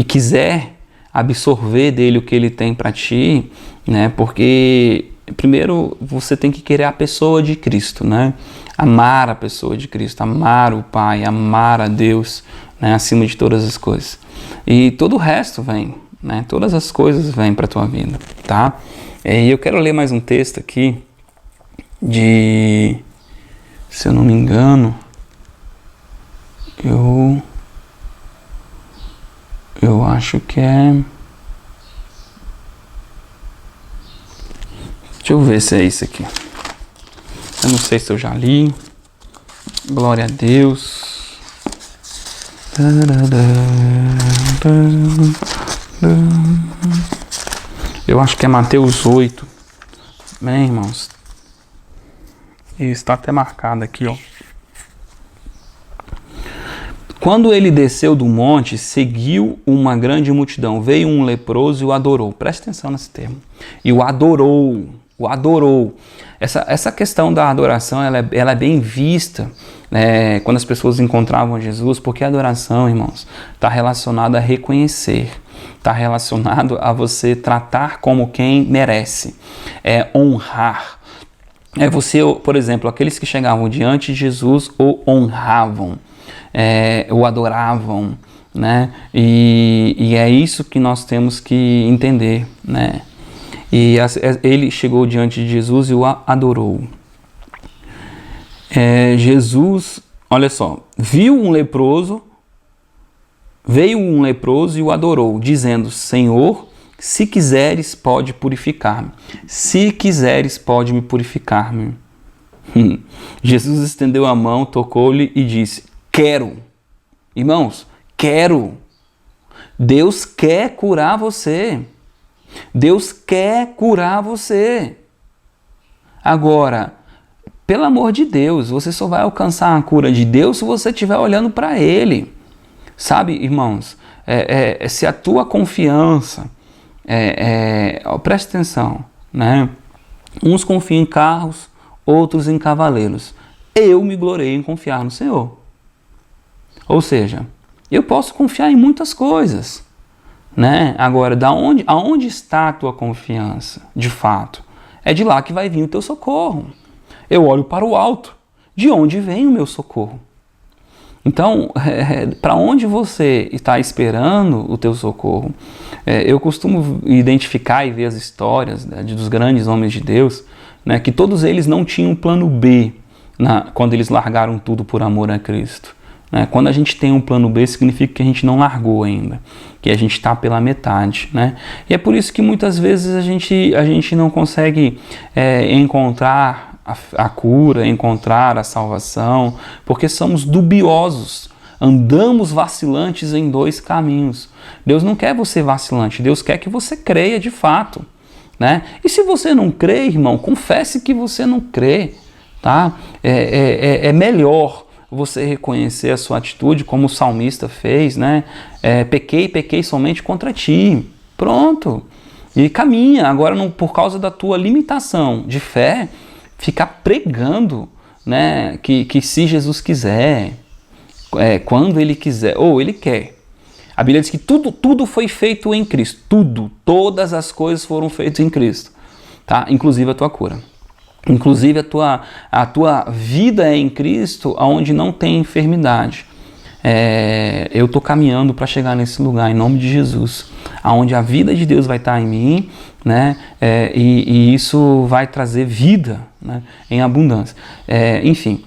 quiser absorver dele o que ele tem para ti, né, porque primeiro você tem que querer a pessoa de Cristo, né? Amar a pessoa de Cristo, amar o Pai, amar a Deus, né, acima de todas as coisas. E todo o resto vem, né? Todas as coisas vêm para a tua vida, tá? E eu quero ler mais um texto aqui se eu não me engano, eu acho que deixa eu ver se é isso aqui. Eu não sei se eu já li. Glória a Deus. Eu acho que é Mateus 8. Bem, irmãos. Isso, está até marcado aqui, ó. Quando ele desceu do monte, seguiu uma grande multidão. Veio um leproso e o adorou. Presta atenção nesse termo. E o adorou. O adorou. Essa questão da adoração, ela é bem vista, né, quando as pessoas encontravam Jesus, porque a adoração, irmãos, está relacionada a reconhecer. Está relacionado a você tratar como quem merece. É honrar. É você, por exemplo, aqueles que chegavam diante de Jesus o honravam. O adoravam, né? E é isso que nós temos que entender, né? E ele chegou diante de Jesus e o adorou. Jesus, olha só, veio um leproso e o adorou, dizendo: Senhor, se quiseres, pode purificar-me. Se quiseres, pode me purificar-me. Jesus estendeu a mão, tocou-lhe e disse: Quero. Irmãos, quero. Deus quer curar você. Deus quer curar você. Agora, pelo amor de Deus, você só vai alcançar a cura de Deus se você estiver olhando para Ele. Sabe, irmãos, se a tua confiança, presta atenção, né? Uns confiam em carros, outros em cavaleiros. Eu me glorei em confiar no Senhor. Ou seja, eu posso confiar em muitas coisas, né? Agora, aonde está a tua confiança, de fato? É de lá que vai vir o teu socorro. Eu olho para o alto, de onde vem o meu socorro? Então, para onde você está esperando o teu socorro? Eu costumo identificar e ver as histórias, né, dos grandes homens de Deus, né, que todos eles não tinham plano B quando eles largaram tudo por amor a Cristo. Quando a gente tem um plano B, significa que a gente não largou ainda, que a gente está pela metade, né? E é por isso que muitas vezes a gente não consegue encontrar a cura, encontrar a salvação, porque somos dubiosos, andamos vacilantes em dois caminhos. Deus não quer você vacilante, Deus quer que você creia de fato, né? E se você não crê, irmão, confesse que você não crê, tá? É melhor você reconhecer a sua atitude, como o salmista fez, né? Pequei somente contra ti. Pronto. E caminha. Agora, por causa da tua limitação de fé, ficar pregando, né, que se Jesus quiser, quando Ele quiser, ou Ele quer. A Bíblia diz que tudo foi feito em Cristo. Todas as coisas foram feitas em Cristo, tá? Inclusive a tua cura. Inclusive a tua vida é em Cristo, onde não tem enfermidade. Eu estou caminhando para chegar nesse lugar, em nome de Jesus, onde a vida de Deus vai estar em mim, né? E isso vai trazer vida, né, em abundância. Enfim,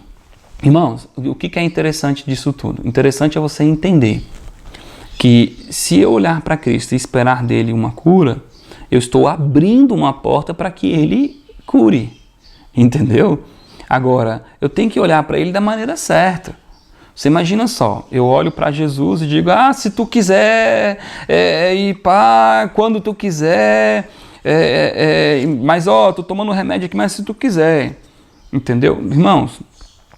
irmãos, o que é interessante disso tudo? Interessante é você entender que se eu olhar para Cristo e esperar dele uma cura, eu estou abrindo uma porta para que ele cure. Entendeu? Agora, eu tenho que olhar para ele da maneira certa. Você imagina só, eu olho para Jesus e digo: se tu quiser, e pá, quando tu quiser, mas tô tomando remédio aqui, mas se tu quiser. Entendeu? Irmãos,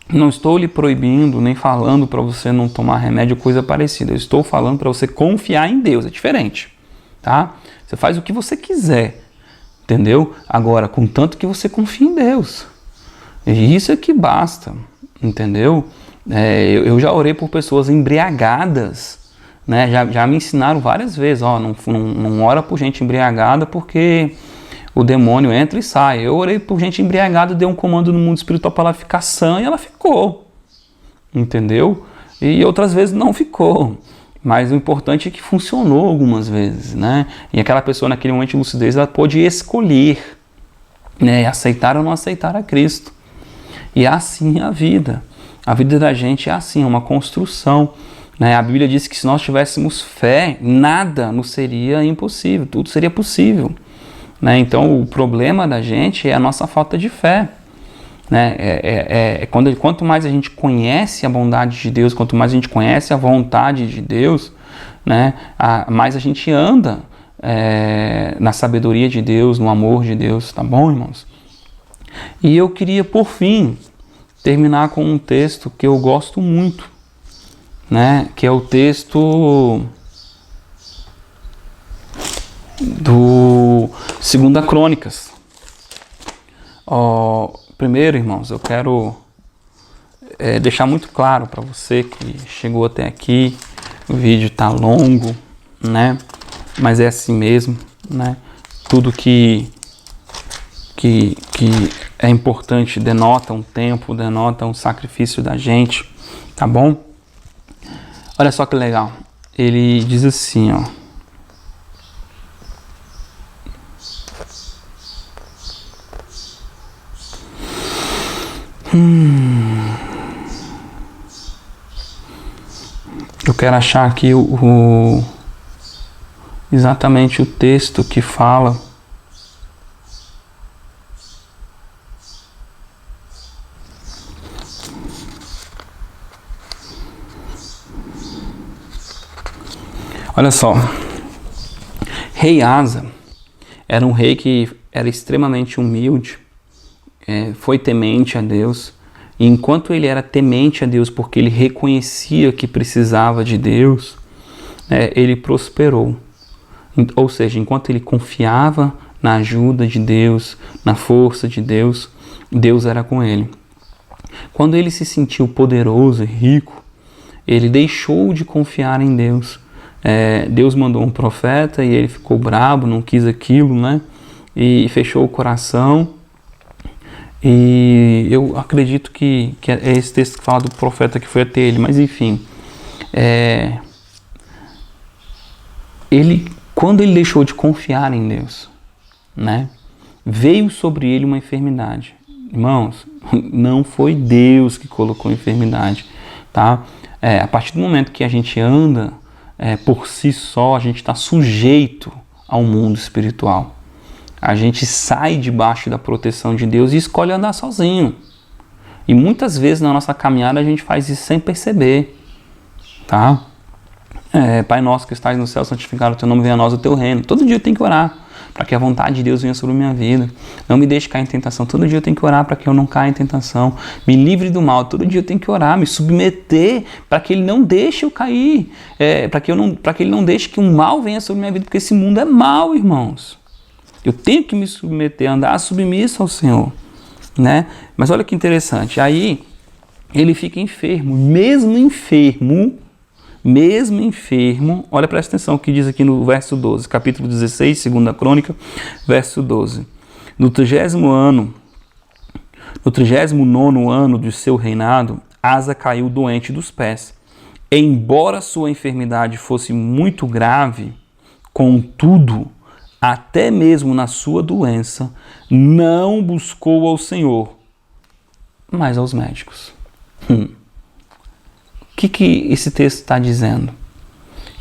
não estou lhe proibindo, nem falando para você não tomar remédio ou coisa parecida. Eu estou falando para você confiar em Deus, é diferente, tá? Você faz o que você quiser. Entendeu? Agora, contanto que você confie em Deus. E isso é que basta. Entendeu? Eu já orei por pessoas embriagadas, né? Já me ensinaram várias vezes. Não ora por gente embriagada porque o demônio entra e sai. Eu orei por gente embriagada, dei um comando no mundo espiritual para ela ficar sã e ela ficou. Entendeu? E outras vezes não ficou. Mas o importante é que funcionou algumas vezes, né? E aquela pessoa, naquele momento de lucidez, ela pôde escolher, né? Aceitar ou não aceitar a Cristo. E é assim a vida. A vida da gente é assim, é uma construção, né? A Bíblia diz que se nós tivéssemos fé, nada nos seria impossível, tudo seria possível, né? Então o problema da gente é a nossa falta de fé, né? Quanto mais a gente conhece a bondade de Deus, quanto mais a gente conhece a vontade de Deus, né? Mais a gente anda na sabedoria de Deus, no amor de Deus, tá bom, irmãos? E eu queria, por fim, terminar com um texto que eu gosto muito, né? Que é o texto do 2 Crônicas. Primeiro, irmãos, eu quero deixar muito claro para você que chegou até aqui. O vídeo tá longo, né? Mas é assim mesmo, né? Tudo que é importante denota um tempo, denota um sacrifício da gente, tá bom? Olha só que legal. Ele diz assim, ó. Eu quero achar aqui exatamente o texto que fala. Olha só, rei Asa era um rei que era extremamente humilde, foi temente a Deus, e enquanto ele era temente a Deus porque ele reconhecia que precisava de Deus, ele prosperou. Ou seja, enquanto ele confiava na ajuda de Deus, na força de Deus, Deus era com ele. Quando ele se sentiu poderoso e rico, ele deixou de confiar em Deus. Deus mandou um profeta e ele ficou brabo, não quis aquilo, né? E fechou o coração. E eu acredito que é esse texto que fala do profeta que foi até ele, mas enfim. Quando ele deixou de confiar em Deus, né? Veio sobre ele uma enfermidade. Irmãos, não foi Deus que colocou a enfermidade, tá? A partir do momento que a gente anda por si só, a gente está sujeito ao mundo espiritual. A gente sai debaixo da proteção de Deus e escolhe andar sozinho. E muitas vezes na nossa caminhada a gente faz isso sem perceber, tá? Pai nosso que estás no céu, santificado o teu nome, venha a nós o teu reino. Todo dia eu tenho que orar para que a vontade de Deus venha sobre a minha vida. Não me deixe cair em tentação. Todo dia eu tenho que orar para que eu não caia em tentação. Me livre do mal. Todo dia eu tenho que orar, me submeter para que Ele não deixe eu cair. Para que Ele não deixe que o mal venha sobre a minha vida, porque esse mundo é mau, irmãos. Eu tenho que me submeter, andar submisso ao Senhor, né? Mas olha que interessante. Aí ele fica enfermo, mesmo enfermo, olha, presta atenção o que diz aqui no verso 12, capítulo 16, 2 Crônica, verso 12. No 39º ano do seu reinado, Asa caiu doente dos pés. Embora sua enfermidade fosse muito grave, contudo, até mesmo na sua doença, não buscou ao Senhor, mas aos médicos. O que esse texto está dizendo?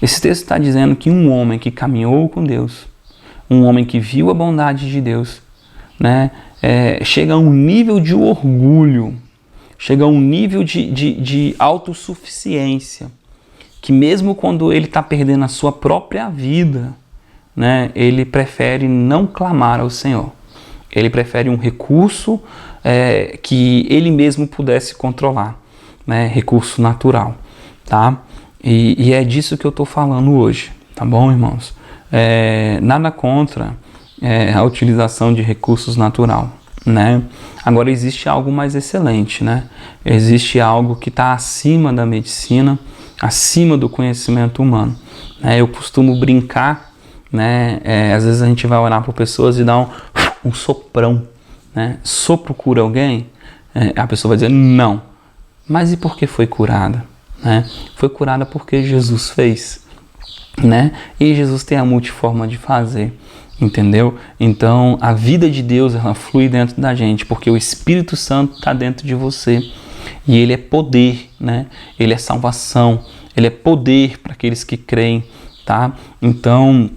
Esse texto está dizendo que um homem que caminhou com Deus, um homem que viu a bondade de Deus, né, chega a um nível de orgulho, chega a um nível de autossuficiência, que mesmo quando ele está perdendo a sua própria vida, né, ele prefere não clamar ao Senhor. Ele prefere um recurso que ele mesmo pudesse controlar, né, recurso natural, tá? E é disso que eu estou falando hoje, tá bom, irmãos? Nada contra a utilização de recursos natural, né? Agora existe algo mais excelente, né? Existe algo que está acima da medicina, acima do conhecimento humano, né? Eu costumo brincar, né? Às vezes a gente vai orar por pessoas e dá um soprão, né? Sopro cura alguém? A pessoa vai dizer não. Mas e por que foi curada? Né? Foi curada porque Jesus fez, né? E Jesus tem a multiforma de fazer, entendeu? Então a vida de Deus, ela flui dentro da gente, porque o Espírito Santo está dentro de você e ele é poder, né? Ele é salvação, ele é poder para aqueles que creem, tá? Então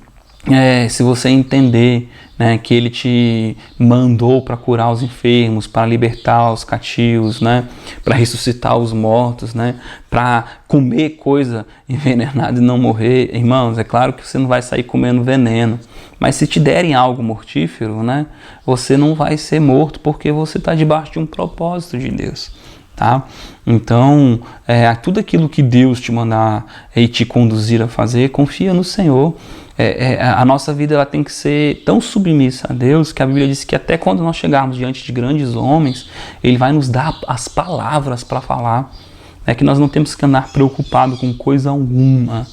se você entender, né, que Ele te mandou para curar os enfermos, para libertar os cativos, né, para ressuscitar os mortos, né, para comer coisa envenenada e não morrer, irmãos, é claro que você não vai sair comendo veneno, mas se te derem algo mortífero, né, você não vai ser morto porque você está debaixo de um propósito de Deus. Tá? Então, tudo aquilo que Deus te mandar e te conduzir a fazer, confia no Senhor. A nossa vida ela tem que ser tão submissa a Deus que a Bíblia diz que até quando nós chegarmos diante de grandes homens, Ele vai nos dar as palavras para falar. Que nós não temos que andar preocupado com coisa alguma.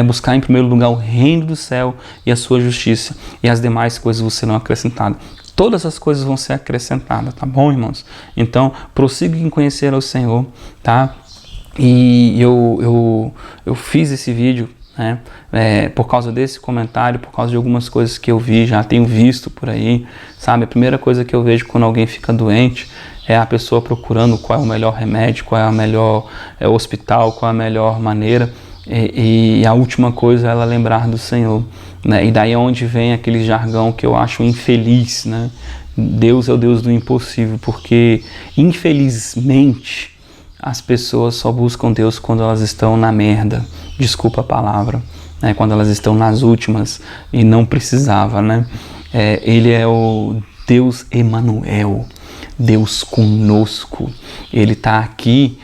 Buscar em primeiro lugar o reino do céu e a sua justiça, e as demais coisas vos serão acrescentadas. Todas as coisas vão ser acrescentadas, tá bom, irmãos? Então, prossiga em conhecer ao Senhor, tá? E eu fiz esse vídeo, né, por causa desse comentário, por causa de algumas coisas que eu vi, já tenho visto por aí, sabe? A primeira coisa que eu vejo quando alguém fica doente é a pessoa procurando qual é o melhor remédio, qual é o melhor hospital, qual é a melhor maneira. E a última coisa é ela lembrar do Senhor, né? E daí é onde vem aquele jargão que eu acho infeliz, né? Deus é o Deus do impossível, porque infelizmente as pessoas só buscam Deus quando elas estão na merda, desculpa a palavra, né? Quando elas estão nas últimas e não precisava, né? Ele é o Deus Emanuel, Deus conosco. Ele está aqui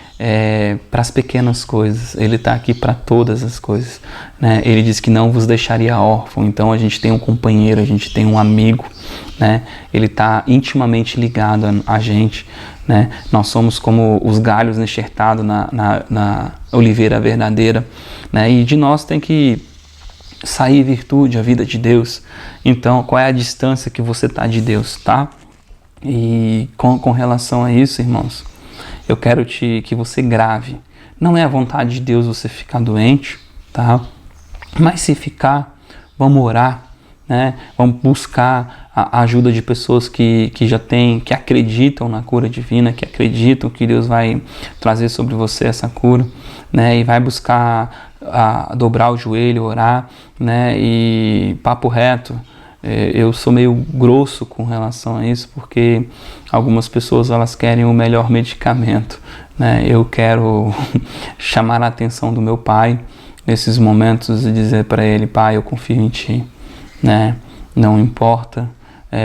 para as pequenas coisas, Ele está aqui para todas as coisas, né? Ele diz que não vos deixaria órfão, então a gente tem um companheiro, a gente tem um amigo, né? Ele está intimamente ligado a gente, né? Nós somos como os galhos enxertados na oliveira verdadeira, né? E de nós tem que sair virtude, a vida de Deus. Então, qual é a distância que você está de Deus, tá? E com relação a isso, irmãos, eu quero que você grave. Não é a vontade de Deus você ficar doente, tá? Mas se ficar, vamos orar, né? Vamos buscar a ajuda de pessoas que já têm, que acreditam na cura divina, que acreditam que Deus vai trazer sobre você essa cura, né? E vai buscar dobrar o joelho, orar, né? E papo reto. Eu sou meio grosso com relação a isso, porque algumas pessoas elas querem o melhor medicamento, né? Eu quero chamar a atenção do meu pai nesses momentos e dizer para ele: Pai, eu confio em Ti, né? Não importa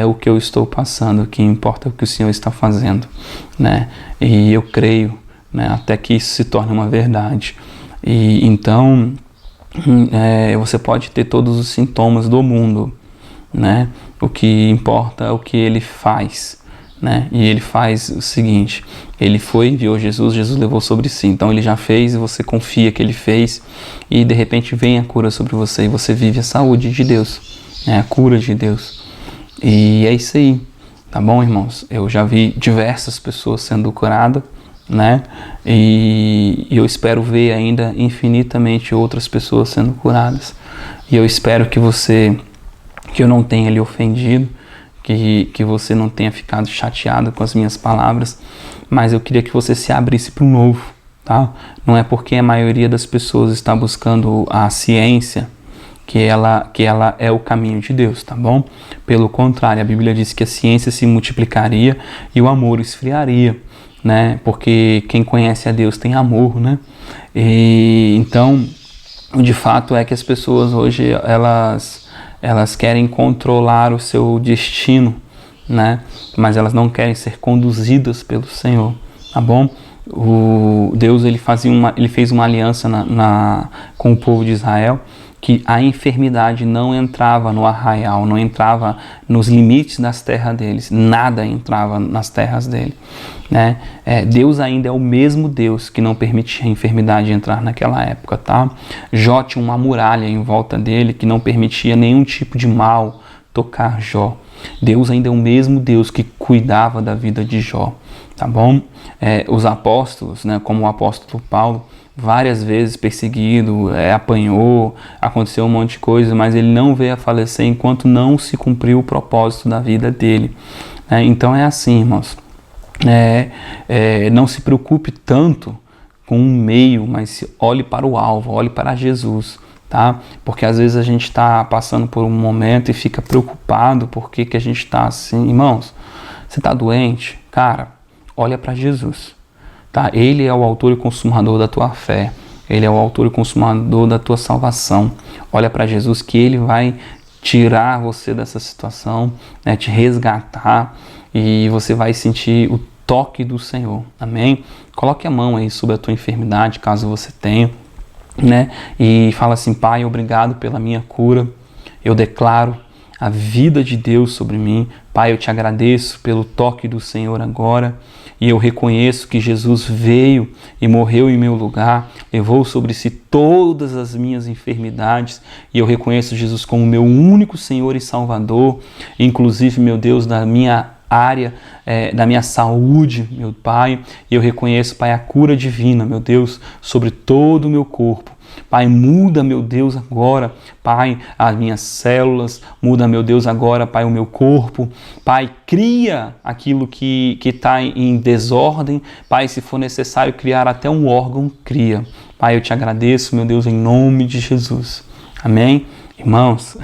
o que eu estou passando, o que importa é o que o Senhor está fazendo, né? E eu creio, né, até que isso se torne uma verdade. E então você pode ter todos os sintomas do mundo, né? O que importa é o que Ele faz, né? E Ele faz o seguinte: Ele foi, enviou Jesus, Jesus levou sobre si. Então Ele já fez e você confia que Ele fez, e de repente vem a cura sobre você e você vive a saúde de Deus, né? A cura de Deus. E é isso aí, tá bom, irmãos? Eu já vi diversas pessoas sendo curadas, né? E eu espero ver ainda infinitamente outras pessoas sendo curadas. E eu espero que eu não tenha lhe ofendido, que você não tenha ficado chateado com as minhas palavras, mas eu queria que você se abrisse para o novo, tá? Não é porque a maioria das pessoas está buscando a ciência que ela é o caminho de Deus, tá bom? Pelo contrário, a Bíblia diz que a ciência se multiplicaria e o amor esfriaria, né? Porque quem conhece a Deus tem amor, né? E então, de fato é que as pessoas hoje elas querem controlar o seu destino, né? Mas elas não querem ser conduzidas pelo Senhor, tá bom? Deus ele fez uma aliança com o povo de Israel, que a enfermidade não entrava no arraial, não entrava nos limites das terras deles, nada entrava nas terras dele, né? Deus ainda é o mesmo Deus que não permitia a enfermidade entrar naquela época, tá? Jó tinha uma muralha em volta dele que não permitia nenhum tipo de mal tocar Jó. Deus ainda é o mesmo Deus que cuidava da vida de Jó, tá bom? Os apóstolos, né, como o apóstolo Paulo, várias vezes perseguido, apanhou, aconteceu um monte de coisa, mas ele não veio a falecer enquanto não se cumpriu o propósito da vida dele. Então é assim, irmãos, não se preocupe tanto com um meio, mas olhe para o alvo, olhe para Jesus, tá? Porque às vezes a gente está passando por um momento e fica preocupado por que a gente está assim. Irmãos, você está doente? Cara, olha para Jesus, tá? Ele é o autor e consumador da tua fé. Ele é o autor e consumador da tua salvação. Olha para Jesus que Ele vai tirar você dessa situação, né, te resgatar, e você vai sentir o toque do Senhor. Amém? Coloque a mão aí sobre a tua enfermidade, caso você tenha, né? E fala assim: Pai, obrigado pela minha cura. Eu declaro a vida de Deus sobre mim. Pai, eu te agradeço pelo toque do Senhor agora. E eu reconheço que Jesus veio e morreu em meu lugar, levou sobre si todas as minhas enfermidades. E eu reconheço Jesus como meu único Senhor e Salvador, inclusive, meu Deus, da minha área, da minha saúde, meu Pai. E eu reconheço, Pai, a cura divina, meu Deus, sobre todo o meu corpo. Pai, muda, meu Deus, agora, Pai, as minhas células, muda, meu Deus, agora, Pai, o meu corpo. Pai, cria aquilo que está em desordem. Pai, se for necessário criar até um órgão, cria. Pai, eu te agradeço, meu Deus, em nome de Jesus. Amém? Irmãos,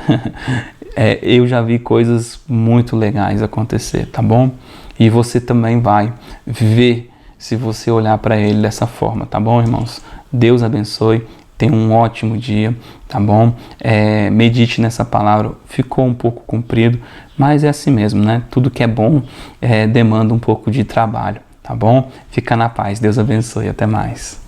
eu já vi coisas muito legais acontecer, tá bom? E você também vai ver se você olhar para Ele dessa forma, tá bom, irmãos? Deus abençoe. Tenha um ótimo dia, tá bom? Medite nessa palavra. Ficou um pouco comprido, mas é assim mesmo, né? Tudo que é bom demanda um pouco de trabalho, tá bom? Fica na paz. Deus abençoe. Até mais.